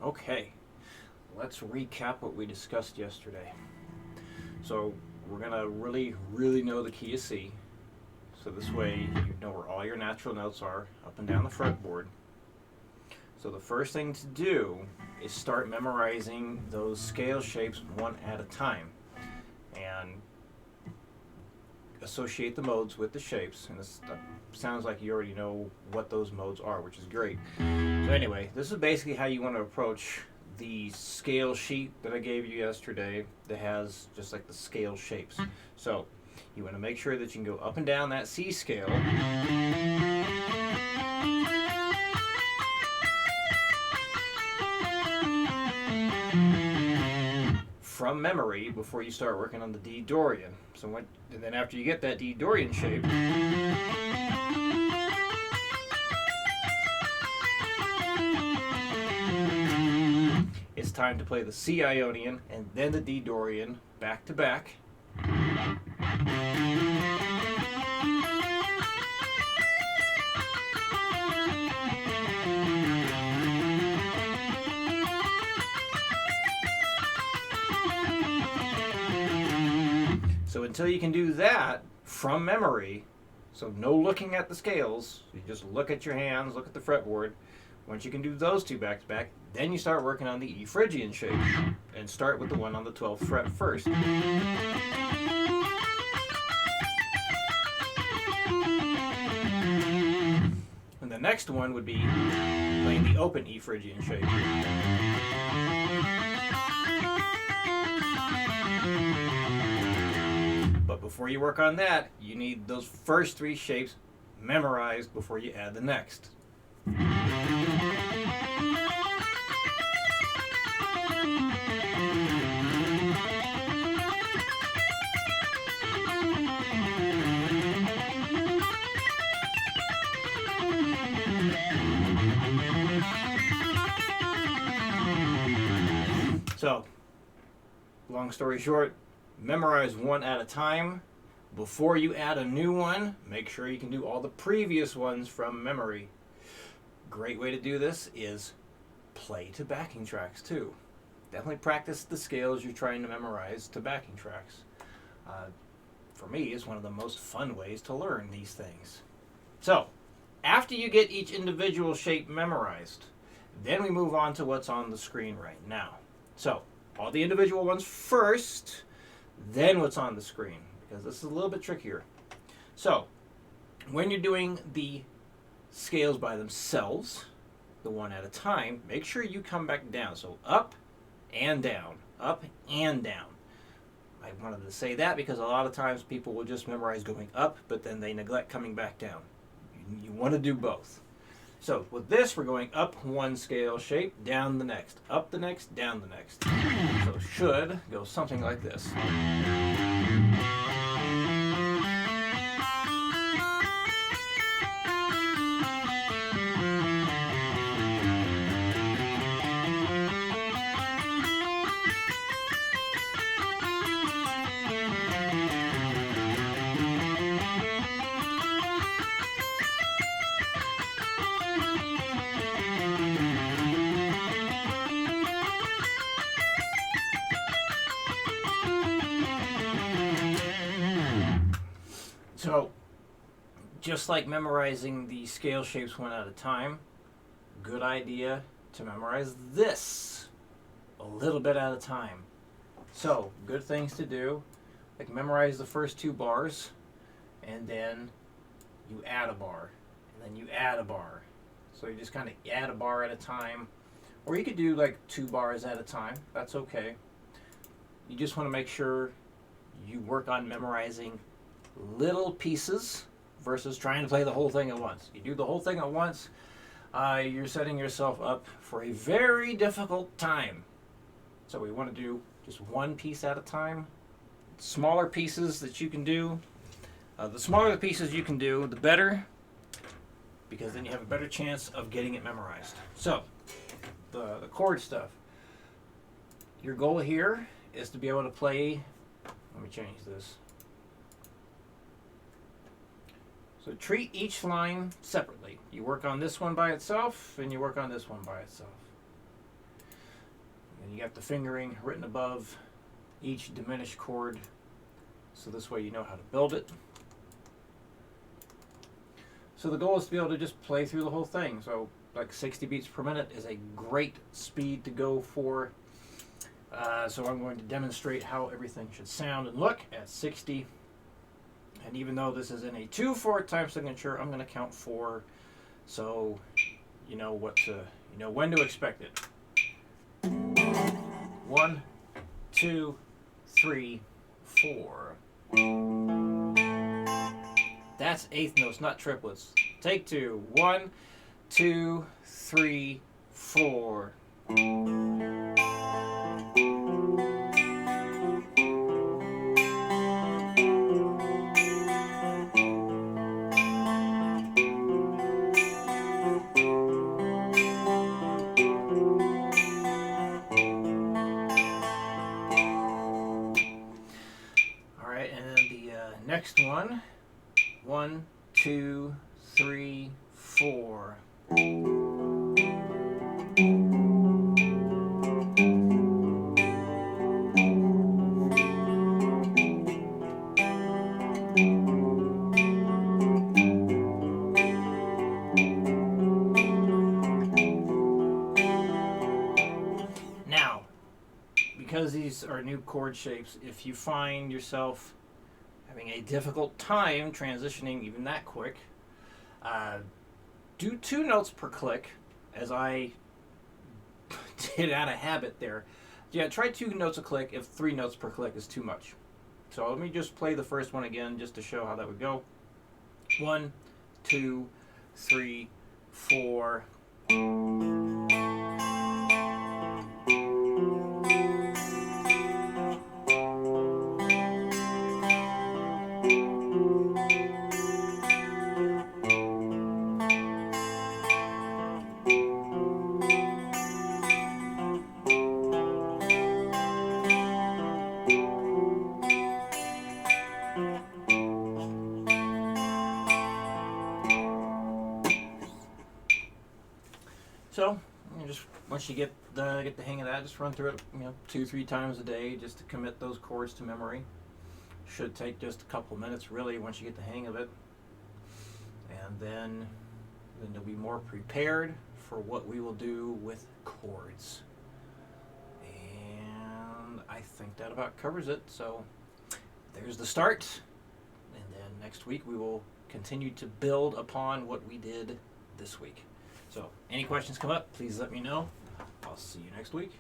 Okay, let's recap what we discussed yesterday. So we're gonna really know the key of C. So this way you know where all your natural notes are up and down the fretboard. So the first thing to do is start memorizing those scale shapes one at a time. And associate the modes with the shapes. And this sounds like you already know what those modes are, which is great. So anyway, this is basically how you want to approach the scale sheet that I gave you yesterday that has just like the scale shapes. So you want to make sure that you can go up and down that C scale. From memory before you start working on the D Dorian. And then after you get that D Dorian shape, it's time to play the C Ionian and then the D Dorian back to back. So until you can do that from memory, so no looking at the scales, you just look at your hands, look at the fretboard. Once you can do those two back to back, then you start working on the E Phrygian shape and start with the one on the 12th fret first. And the next one would be playing the open E Phrygian shape. But before you work on that, you need those first three shapes memorized before you add the next. So, long story short, memorize one at a time. Before you add a new one, make sure you can do all the previous ones from memory. Great way to do this is play to backing tracks too. Definitely practice the scales you're trying to memorize to backing tracks. For me, it's one of the most fun ways to learn these things. So, after you get each individual shape memorized, then we move on to what's on the screen right now. So, all the individual ones first, then what's on the screen, because this is a little bit trickier. So, when you're doing the scales by themselves, the one at a time, make sure you come back down. So, up and down, up and down. I wanted to say that because a lot of times people will just memorize going up, but then they neglect coming back down. You want to do both. So with this, we're going up one scale shape, down the next, up the next, down the next. So it should go something like this. So, just like memorizing the scale shapes one at a time, good idea to memorize this a little bit at a time. So, good things to do, like memorize the first two bars, and then you add a bar, and then you add a bar. So you just kind of add a bar at a time, or you could do like 2 bars at a time, that's okay. You just want to make sure you work on memorizing little pieces versus trying to play the whole thing at once. You do the whole thing at once, you're setting yourself up for a very difficult time. So we want to do just one piece at a time. Smaller pieces that you can do. The smaller the pieces you can do, the better, because then you have a better chance of getting it memorized. So, the chord stuff. Your goal here is to be able to play, let me change this. So treat each line separately. You work on this one by itself, and you work on this one by itself. And you got the fingering written above each diminished chord, so this way you know how to build it. So the goal is to be able to just play through the whole thing. So like 60 beats per minute is a great speed to go for. So I'm going to demonstrate how everything should sound and look at 60. And even though this is in a 2/4 time signature, I'm going to count 4, so you know when to expect it. 1, 2, 3, 4. That's eighth notes, not triplets. Take 2. 1, 2, 3, 4. Alright, and then the next one. 1, 2, 3, 4. Now, because these are new chord shapes, if you find yourself having a difficult time transitioning even that quick, do 2 notes per click, as I did out of habit there. Yeah, try 2 notes a click if 3 notes per click is too much. So let me just play the first one again just to show how that would go. 1, 2, 3, 4. So, just once you get the hang of that, just run through it, 2-3 times a day, just to commit those chords to memory. Should take just a couple minutes, really, once you get the hang of it, and then you'll be more prepared for what we will do with chords. And I think that about covers it. So there's the start, and then next week we will continue to build upon what we did this week. So, any questions come up, please let me know. I'll see you next week.